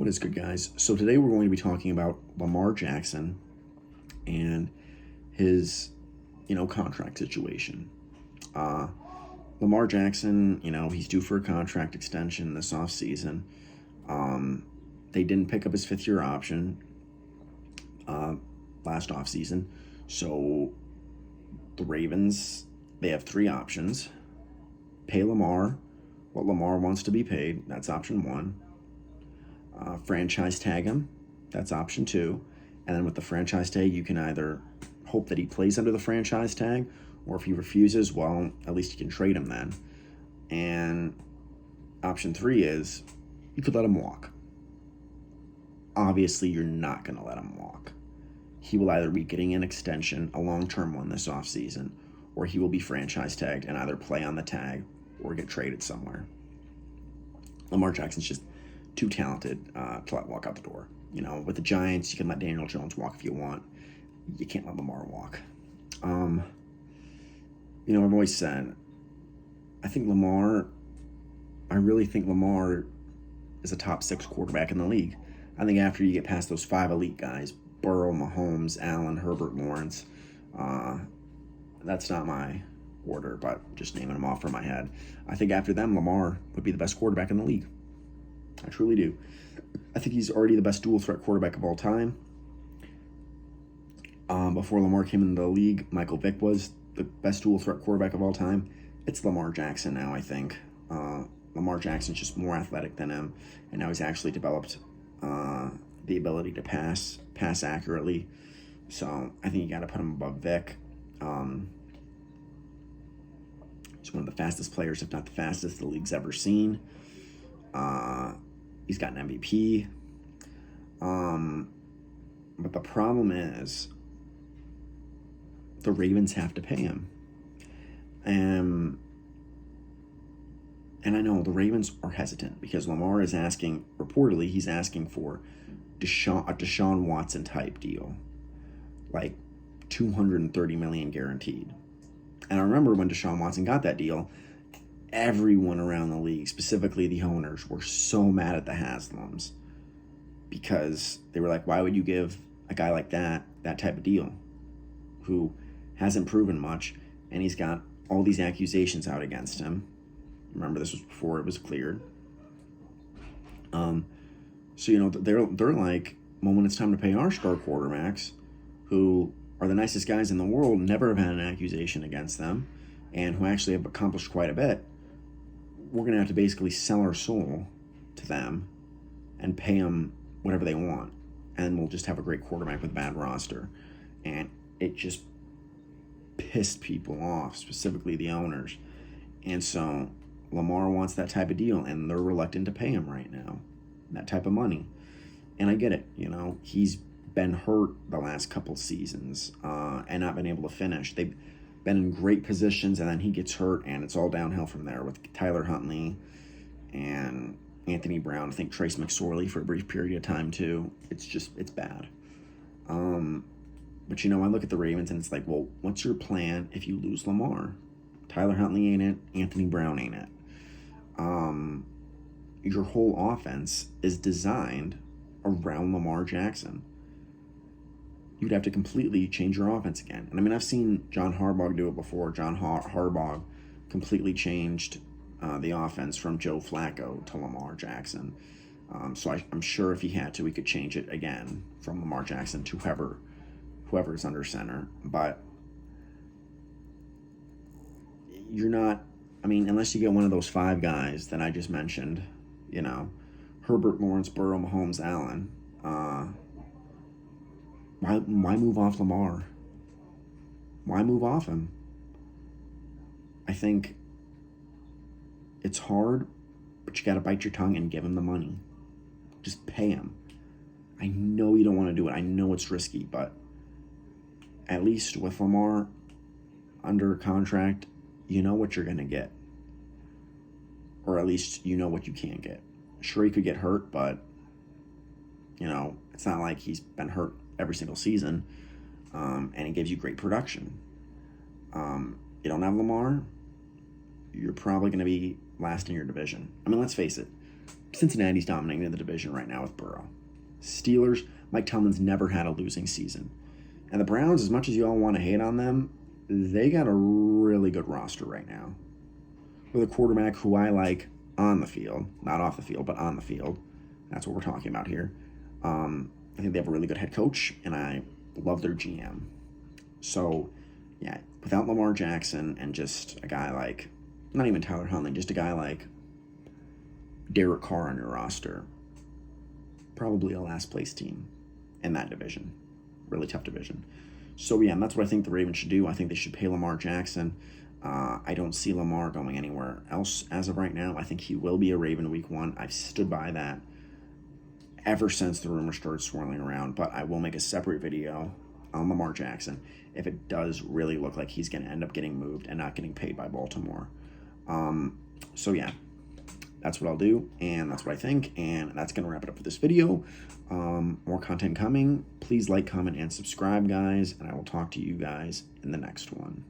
What is good, guys? So today we're going to be talking about Lamar Jackson and his, contract situation. Uh, Lamar Jackson, he's due for a contract extension this offseason. They didn't pick up his fifth-year option uh, last offseason. So the Ravens, they have three options. Pay Lamar what Lamar wants to be paid. That's option one. Franchise tag him. That's option two. And then with the franchise tag, you can either hope that he plays under the franchise tag, or if he refuses, well, at least you can trade him then. And option three is you could let him walk. Obviously, you're not going to let him walk. He will either be getting an extension, a long-term one this offseason, or he will be franchise tagged and either play on the tag or get traded somewhere. Lamar Jackson's just too talented to let walk out the door. With the Giants, you can let Daniel Jones walk if you want. You can't let Lamar walk. I've always said, I really think Lamar is a top 6 quarterback in the league. I think after you get past those 5 elite guys, Burrow, Mahomes, Allen, Herbert, Lawrence, that's not my order, but just naming them off from my head. I think after them, Lamar would be the best quarterback in the league. I truly do. I think he's already the best dual-threat quarterback of all time. Before Lamar came into the league, Michael Vick was the best dual-threat quarterback of all time. It's Lamar Jackson now, I think. Lamar Jackson's just more athletic than him, and now he's actually developed the ability to pass accurately. So I think you got to put him above Vick. He's one of the fastest players, if not the fastest, the league's ever seen. He's got an MVP. But the problem is the Ravens have to pay him. And I know the Ravens are hesitant because Lamar is reportedly he's asking for a Deshaun Watson type deal. Like $230 million guaranteed. And I remember when Deshaun Watson got that deal, everyone around the league, specifically the owners, were so mad at the Haslams because they were like, why would you give a guy like that type of deal who hasn't proven much, and he's got all these accusations out against him. Remember, this was before it was cleared. So they're like, well, when it's time to pay our star quarterbacks, who are the nicest guys in the world, never have had an accusation against them, and who actually have accomplished quite a bit, we're going to have to basically sell our soul to them and pay them whatever they want. And we'll just have a great quarterback with a bad roster. And it just pissed people off, specifically the owners. And so Lamar wants that type of deal, and they're reluctant to pay him right now, that type of money. And I get it. He's been hurt the last couple seasons and not been able to finish. They've been in great positions, and then he gets hurt, and it's all downhill from there with Tyler Huntley and Anthony Brown. I think Trace McSorley for a brief period of time too. It's bad. But I look at the Ravens and it's like, well, what's your plan if you lose Lamar? Tyler Huntley ain't it. Anthony Brown ain't it. Your whole offense is designed around Lamar Jackson. You'd have to completely change your offense again. And I've seen John Harbaugh do it before. John Harbaugh completely changed the offense from Joe Flacco to Lamar Jackson. So I'm sure if he had to, he could change it again from Lamar Jackson to whoever is under center. But you're not, unless you get one of those 5 guys that I just mentioned, Herbert, Lawrence, Burrow, Mahomes, Allen, why move off Lamar? Why move off him? I think it's hard, but you got to bite your tongue and give him the money. Just pay him. I know you don't want to do it. I know it's risky, but at least with Lamar under contract, you know what you're going to get. Or at least you know what you can get. Sure, he could get hurt, but, it's not like he's been hurt every single season, and it gives you great production. You don't have Lamar, you're probably going to be last in your division. Let's face it. Cincinnati's dominating the division right now with Burrow. Steelers, Mike Tomlin's never had a losing season. And the Browns, as much as you all want to hate on them, they got a really good roster right now. With a quarterback who I like on the field, not off the field, but on the field. That's what we're talking about here. I think they have a really good head coach, and I love their GM. So, yeah, without Lamar Jackson and just a guy like, not even Tyler Huntley, just a guy like Derek Carr on your roster, probably a last place team in that division. Really tough division. So, yeah, and that's what I think the Ravens should do. I think they should pay Lamar Jackson. I don't see Lamar going anywhere else as of right now. I think he will be a Raven week 1. I've stood by that ever since the rumors started swirling around, but I will make a separate video on Lamar Jackson if it does really look like he's going to end up getting moved and not getting paid by Baltimore. So yeah, that's what I'll do, and that's what I think, and that's going to wrap it up for this video. More content coming. Please like, comment, and subscribe, guys, and I will talk to you guys in the next one.